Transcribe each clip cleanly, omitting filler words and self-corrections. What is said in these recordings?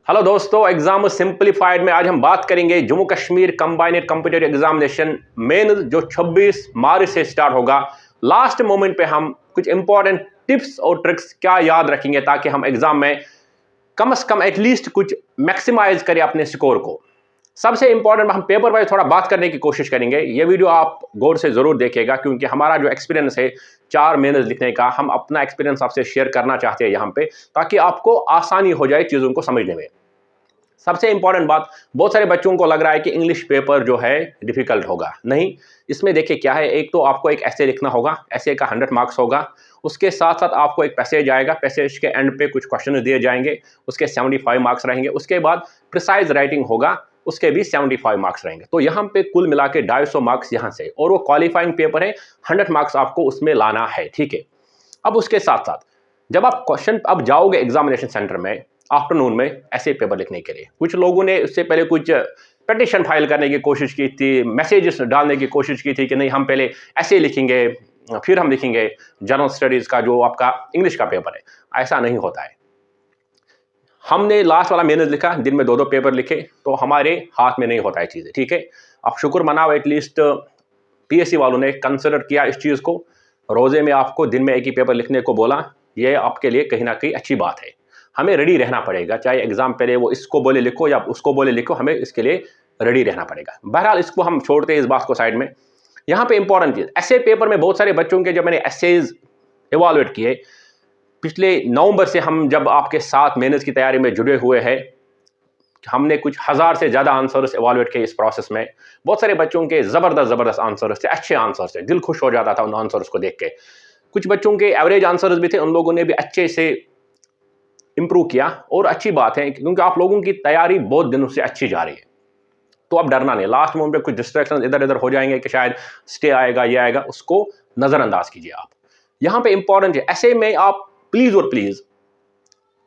Hello दोस्तों, exam simplified में आज हम बात करेंगे Jammu Kashmir combined competitive examination main जो 26 मार्च से स्टार्ट होगा। लास्ट मोमेंट पे हम कुछ इंपॉर्टेंट टिप्स और ट्रिक्स क्या याद रखेंगे ताकि हम एग्जाम में कम से कम एटलीस्ट कुछ मैक्सिमाइज करें अपने स्कोर को। सबसे इंपॉर्टेंट हम पेपर वाइज थोड़ा बात करने की कोशिश करेंगे। ये वीडियो आप गौर से जरूर देखिएगा क्योंकि हमारा जो एक्सपीरियंस है 4 महीने लिखने का, हम अपना एक्सपीरियंस आपसे शेयर करना चाहते हैं यहाँ पे, ताकि आपको आसानी हो जाए चीज़ों को समझने में। सबसे इंपॉर्टेंट बात, बहुत सारे बच्चों को लग रहा है कि इंग्लिश पेपर जो है डिफिकल्ट होगा। नहीं, इसमें देखिए क्या है, एक तो आपको एक ऐसे लिखना होगा, ऐसे का 100 मार्क्स होगा। उसके साथ साथ आपको एक पैसेज आएगा, पैसेज के एंड पे कुछ क्वेश्चन दिए जाएंगे, उसके 75 मार्क्स रहेंगे। उसके बाद प्रिसाइज राइटिंग होगा, उसके भी 75 मार्क्स रहेंगे। तो यहाँ पे कुल मिला के 250 मार्क्स यहाँ से, और वो क्वालिफाइंग पेपर है, 100 मार्क्स आपको उसमें लाना है। ठीक है, अब उसके साथ साथ जब आप क्वेश्चन अब जाओगे एग्जामिनेशन सेंटर में आफ्टरनून में ऐसे पेपर लिखने के लिए, कुछ लोगों ने उससे पहले कुछ पिटीशन फाइल करने की कोशिश की थी, मैसेजेस डालने की कोशिश की थी कि नहीं हम पहले ऐसे लिखेंगे फिर हम लिखेंगे जनरल स्टडीज का जो आपका इंग्लिश का पेपर है। ऐसा नहीं होता है। हमने लास्ट वाला महीने लिखा, दिन में 2-2 पेपर लिखे, तो हमारे हाथ में नहीं होता है चीज़ें। ठीक है, आप शुक्र मनाओ एटलीस्ट पीएससी वालों ने कंसिडर किया इस चीज़ को, रोज़े में आपको दिन में एक ही पेपर लिखने को बोला। ये आपके लिए कहीं ना कहीं अच्छी बात है। हमें रेडी रहना पड़ेगा, चाहे एग्जाम पहले वो इसको बोले लिखो या उसको बोले लिखो, हमें इसके लिए रेडी रहना पड़ेगा। बहरहाल इसको हम छोड़ते हैं इस बात को साइड में। यहाँ पे इंपॉर्टेंट चीज़, ऐसे पेपर में बहुत सारे बच्चों के जब मैंने एसेज इवालुएट किए पिछले नवंबर से, हम जब आपके साथ मेहनत की तैयारी में जुड़े हुए हैं, हमने कुछ 1000 से ज़्यादा आंसर्स इवालुएट किए इस प्रोसेस में। बहुत सारे बच्चों के ज़बरदस्त आंसर्स थे, अच्छे आंसर्स थे, दिल खुश हो जाता था उन आंसर्स को देख के। कुछ बच्चों के एवरेज आंसर्स भी थे, उन लोगों ने भी अच्छे से इंप्रूव किया, और अच्छी बात है क्योंकि आप लोगों की तैयारी बहुत दिनों से अच्छी जा रही है। तो अब डरना नहीं, लास्ट मोमेंट पे कुछ डिस्ट्रैक्शन इधर इधर हो जाएंगे कि शायद स्टे आएगा ये आएगा, उसको नज़रअंदाज कीजिए आप। यहाँ पे इंपॉर्टेंट है, ऐसे में आप प्लीज़ और प्लीज़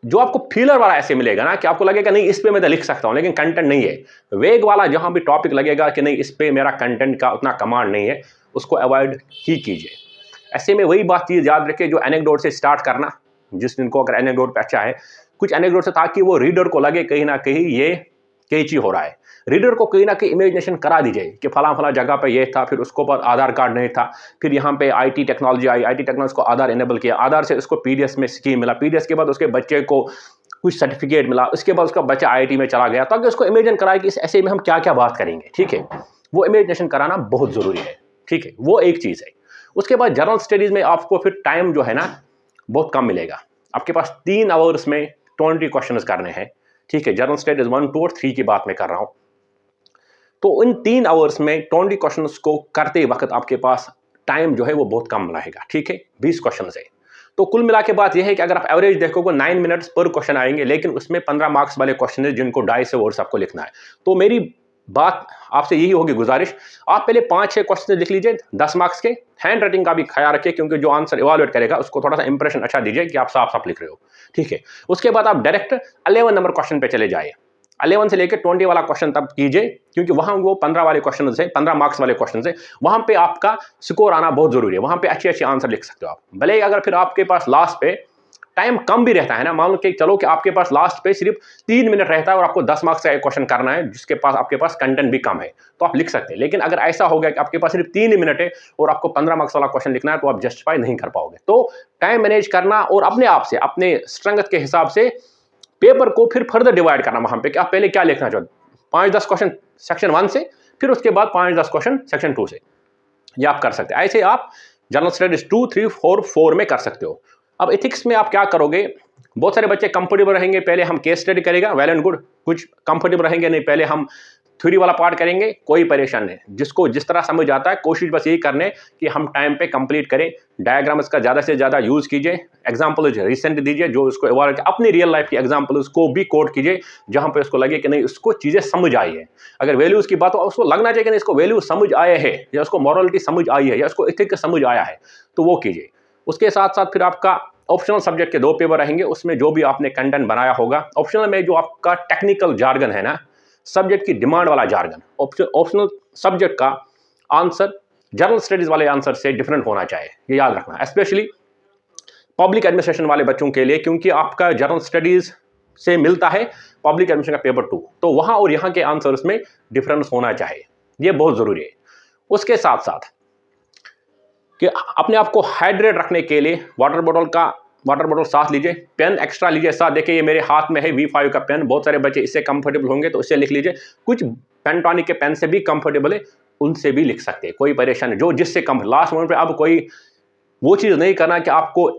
जो आपको फीलर वाला ऐसे मिलेगा ना कि आपको लगेगा नहीं इस पे मैं तो लिख सकता हूँ लेकिन कंटेंट नहीं है, वेग वाला जहाँ भी टॉपिक लगेगा कि नहीं इस पे मेरा कंटेंट का उतना कमांड नहीं है, उसको अवॉइड ही कीजिए। ऐसे में वही बात चीज़ याद रखिए, जो एनेक्डोट से स्टार्ट करना, जिस दिन को अगर एनेक्डोट पे अच्छा है, कुछ एनेक्डोट से, ताकि वो रीडर को लगे कहीं ना कहीं ये कैची हो रहा है। रीडर को कहीं ना कहीं इमेजिनेशन करा दीजिए कि फला फला जगह पे ये था, फिर उसको पर आधार कार्ड नहीं था, फिर यहाँ पे IT technology I, IT technology को आधार इनेबल किया, आधार से उसको पीडीएस में स्कीम मिला, पीडीएस के बाद उसके बच्चे को कुछ सर्टिफिकेट मिला, उसके बाद उसका बच्चा आईटी में चला गया, ताकि उसको इमेजिन कराए कि इस ऐसे में हम क्या क्या बात करेंगे। ठीक है, वो इमेजिनेशन कराना बहुत ज़रूरी है। ठीक है, वो एक चीज़ है। उसके बाद जनरल स्टडीज़ में आपको फिर टाइम जो है ना बहुत कम मिलेगा। आपके पास 3 आवर्स में 20 क्वेश्चन करने हैं। ठीक है, जनरल स्टडीज 1, 2 और 3 की बात मैं कर रहा हूँ। तो इन 3 आवर्स में 20 क्वेश्चन को करते वक्त आपके पास टाइम जो है वो बहुत कम रहेगा। ठीक है, 20 क्वेश्चन है। तो कुल मिला के बात यह है कि अगर आप एवरेज देखोगे 9 मिनट्स पर क्वेश्चन आएंगे, लेकिन उसमें 15 मार्क्स वाले क्वेश्चन है जिनको 250 वर्ड्स आपको लिखना है। तो मेरी बात आपसे यही होगी, गुजारिश, आप पहले 5-6 क्वेश्चन लिख लीजिए 10 मार्क्स के। हैंड राइटिंग का भी ख्याल रखिए क्योंकि जो आंसर इवालुएट करेगा उसको थोड़ा सा इंप्रेशन अच्छा दीजिए कि आप साफ साफ लिख रहे हो। ठीक है, उसके बाद आप डायरेक्ट 11 नंबर क्वेश्चन पे चले जाइए। 11 से लेकर 20 वाला क्वेश्चन तब कीजिए क्योंकि वहां वो 15 वाले क्वेश्चन से, 15 मार्क्स वाले क्वेश्चन से, वहां पे आपका स्कोर आना बहुत जरूरी है। वहां पे अच्छे अच्छे आंसर लिख सकते हो आप। भले अगर फिर आपके पास लास्ट पे टाइम कम भी रहता है ना, मान लो कि चलो कि आपके पास लास्ट पे सिर्फ 3 मिनट रहता है और आपको 10 मार्क्स का एक क्वेश्चन करना है जिसके पास आपके पास कंटेंट भी कम है, तो आप लिख सकते हैं। लेकिन अगर ऐसा हो गया कि आपके पास सिर्फ 3 ही मिनट है और आपको 15 मार्क्स वाला क्वेश्चन लिखना है, तो आप जस्टिफाई नहीं कर पाओगे। तो टाइम मैनेज करना और अपने आप से, अपने स्ट्रेंथ के हिसाब से पेपर को फिर फर्दर डिवाइड करना वहां पे कि आप पहले क्या लिखना चाहते हो। 5-10 क्वेश्चन सेक्शन 1 से, फिर उसके बाद 5-10 क्वेश्चन सेक्शन 2 से, ये आप कर सकते हैं। ऐसे आप जनरल स्टडीज 2, 3, 4 में कर सकते हो। अब एथिक्स में आप क्या करोगे, बहुत सारे बच्चे कंफर्टेबल रहेंगे पहले हम केस स्टडी करेगा, वेल एंड गुड। कुछ कंफर्टेबल रहेंगे नहीं, पहले हम थ्योरी वाला पार्ट करेंगे, कोई परेशान नहीं। जिसको जिस तरह समझ आता है, कोशिश बस यही करने कि हम टाइम पे कंप्लीट करें। डायग्राम्स का ज़्यादा से ज़्यादा यूज़ कीजिए, एग्जाम्पल रिसेंट दीजिए जो उसको एवॉल्व, अपनी रियल लाइफ की एग्जाम्पल्स को भी कोट कीजिए जहाँ पे उसको लगे कि नहीं उसको चीज़ें समझ आई है। अगर वैल्यूज़ की बात हो, उसको लगना चाहिए कि नहीं इसको वैल्यू समझ आए है, या उसको मॉरलिटी समझ आई है, या उसको एथिक्स समझ आया है, तो वो कीजिए। उसके साथ साथ फिर आपका ऑप्शनल सब्जेक्ट के 2 पेपर रहेंगे, उसमें जो भी आपने कंटेंट बनाया होगा, ऑप्शनल में जो आपका टेक्निकल जार्गन है ना, सब्जेक्ट की डिमांड वाला जार्गन, ऑप्शनल सब्जेक्ट का आंसर जनरल स्टडीज वाले आंसर से डिफरेंट होना चाहिए, ये याद रखना, स्पेशली पब्लिक एडमिनिस्ट्रेशन वाले बच्चों के लिए, क्योंकि आपका जनरल स्टडीज से मिलता है पब्लिक एडमिशन का पेपर 2, तो वहाँ और यहाँ के आंसर्स में डिफरेंस होना चाहिए, ये बहुत ज़रूरी है। उसके साथ साथ कि अपने आप को हाइड्रेट रखने के लिए वाटर बोतल साथ लीजिए, पेन एक्स्ट्रा लीजिए साथ। देखिए ये मेरे हाथ में है V5 का पेन, बहुत सारे बच्चे इससे कंफर्टेबल होंगे तो इससे लिख लीजिए। कुछ पेंटोनिक के पेन से भी कंफर्टेबल है, उनसे भी लिख सकते हैं, कोई परेशानी जो जिससे कम। लास्ट मोमेंट पे अब कोई वो चीज़ नहीं करना कि आपको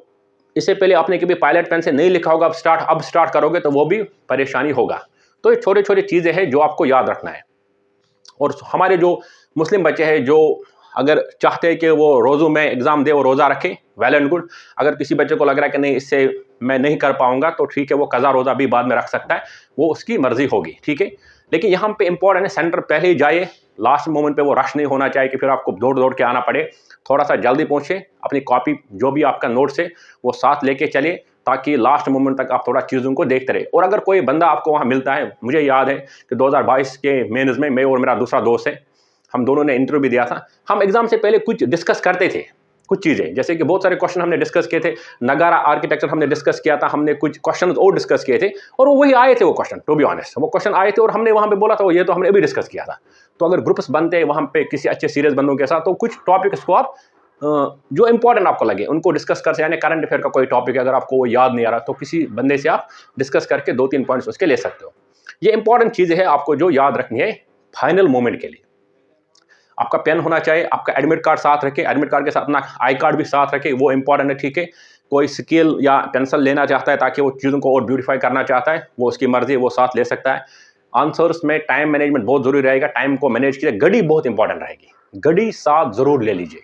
इससे पहले आपने कभी पायलट पेन से नहीं लिखा होगा, अब स्टार्ट करोगे तो वो भी परेशानी होगा। तो ये छोटे छोटे चीज़ें हैं जो आपको याद रखना है। और हमारे जो मुस्लिम बच्चे हैं जो अगर चाहते हैं कि वो रोज़ों में एग्ज़ाम दे, वो रोज़ा रखे, वेल एंड गुड। अगर किसी बच्चे को लग रहा है कि नहीं इससे मैं नहीं कर पाऊंगा तो ठीक है, वो कज़ा रोज़ा भी बाद में रख सकता है, वो उसकी मर्ज़ी होगी, ठीक है। लेकिन यहाँ पे इंपॉर्टेंट है सेंटर पहले ही जाइए, लास्ट मोमेंट पे वो रश नहीं होना चाहिए कि फिर आपको दौड़ दौड़ के आना पड़े। थोड़ा सा जल्दी पहुँचे, अपनी कॉपी जो भी आपका नोट्स है वो साथ लेके चलिए ताकि लास्ट मोमेंट तक आप थोड़ा चीज़ों को देखते रहे। और अगर कोई बंदा आपको वहाँ मिलता है, मुझे याद है कि 2022 के मेंस में मैं और मेरा दूसरा दोस्त है, हम दोनों ने इंटरव्यू भी दिया था। हम एग्जाम से पहले कुछ डिस्कस करते थे, कुछ चीज़ें, जैसे कि बहुत सारे क्वेश्चन हमने डिस्कस किए थे, नगारा आर्किटेक्चर हमने डिस्कस किया था, हमने कुछ क्वेश्चन और डिस्कस किए थे और वो वही आए थे, वो क्वेश्चन, टू बी ऑनेस्ट वो क्वेश्चन आए थे और हमने वहाँ पे बोला था ये तो हमने अभी डिस्कस किया था। तो अगर ग्रुप्स बनते हैं वहाँ पे किसी अच्छे सीरियस बंदों के साथ, तो कुछ टॉपिक्स को आप जो इंपॉर्टेंट आपको लगे उनको डिस्कस कर सकते, यानी करंट अफेयर का कोई टॉपिक है अगर आपको वो याद नहीं आ रहा तो किसी बंदे से आप डिस्कस करके 2-3 पॉइंट्स उसके ले सकते हो। ये इंपॉर्टेंट चीज़ है आपको जो याद रखनी है फाइनल मोमेंट के लिए। आपका पेन होना चाहिए, आपका एडमिट कार्ड साथ रखें, एडमिट कार्ड के साथ अपना आई कार्ड भी साथ रखें, वो इंपॉर्टेंट है, ठीक है। कोई स्केल या पेंसिल लेना चाहता है ताकि वो चीज़ों को और ब्यूटीफाई करना चाहता है, वो उसकी मर्जी है, वो साथ ले सकता है। आंसर्स में टाइम मैनेजमेंट बहुत जरूरी रहेगा, टाइम को मैनेज कीजिए। घड़ी बहुत इंपॉर्टेंट रहेगी, घड़ी साथ जरूर ले लीजिए।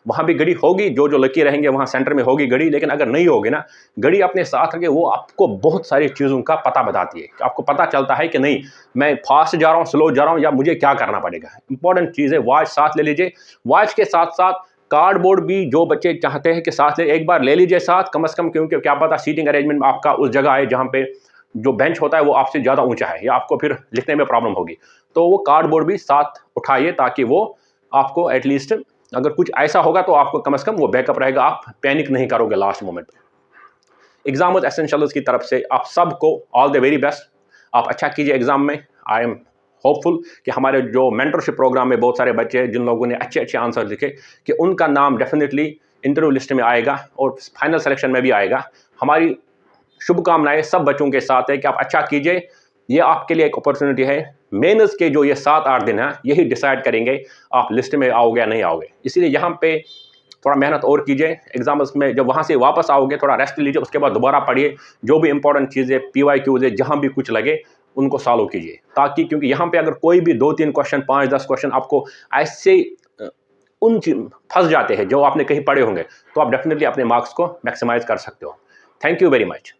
वहाँ भी घड़ी होगी, जो जो लकी रहेंगे वहाँ सेंटर में होगी घड़ी, लेकिन अगर नहीं होगी ना घड़ी अपने साथ रखे, वो आपको बहुत सारी चीज़ों का पता बताती है, आपको पता चलता है कि नहीं मैं फास्ट जा रहा हूँ, स्लो जा रहा हूँ, या मुझे क्या करना पड़ेगा। इंपॉर्टेंट चीज़ है, वॉच साथ ले लीजिए। वॉच के साथ साथ कार्डबोर्ड भी जो बच्चे चाहते हैं कि साथ ले, एक बार ले लीजिए साथ कम से कम, क्योंकि क्या पता सीटिंग अरेंजमेंट आपका उस जगह है जहाँ पे जो बेंच होता है वो आपसे ज़्यादा ऊंचा है या आपको फिर लिखने में प्रॉब्लम होगी, तो वो कार्डबोर्ड भी साथ उठाइए ताकि वो आपको एटलीस्ट अगर कुछ ऐसा होगा तो आपको कम से कम वो बैकअप रहेगा, आप पैनिक नहीं करोगे लास्ट मोमेंट पे। एग्जाम एसेंशियल्स की तरफ से आप सबको ऑल द वेरी बेस्ट, आप अच्छा कीजिए एग्जाम में। आई एम होपफुल कि हमारे जो मेंटरशिप प्रोग्राम में बहुत सारे बच्चे हैं जिन लोगों ने अच्छे अच्छे आंसर लिखे कि उनका नाम डेफिनेटली इंटरव्यू लिस्ट में आएगा और फाइनल सिलेक्शन में भी आएगा। हमारी शुभकामनाएं सब बच्चों के साथ है कि आप अच्छा कीजिए, ये आपके लिए एक अपॉर्चुनिटी है। मेंस के जो ये 7-8 दिन हैं यही डिसाइड करेंगे आप लिस्ट में आओगे या नहीं आओगे, इसीलिए यहाँ पे थोड़ा मेहनत और कीजिए। एग्जाम्स में जब वहाँ से वापस आओगे थोड़ा रेस्ट लीजिए, उसके बाद दोबारा पढ़िए, जो भी इंपॉर्टेंट चीज़ें PYQs है जहाँ भी कुछ लगे उनको सॉल्व कीजिए, ताकि क्योंकि यहाँ पे अगर कोई भी 2-3 क्वेश्चन 5-10 क्वेश्चन आपको ऐसे उन फंस जाते हैं जो आपने कहीं पढ़े होंगे, तो आप डेफिनेटली अपने मार्क्स को मैक्सिमाइज कर सकते हो। Thank you very much.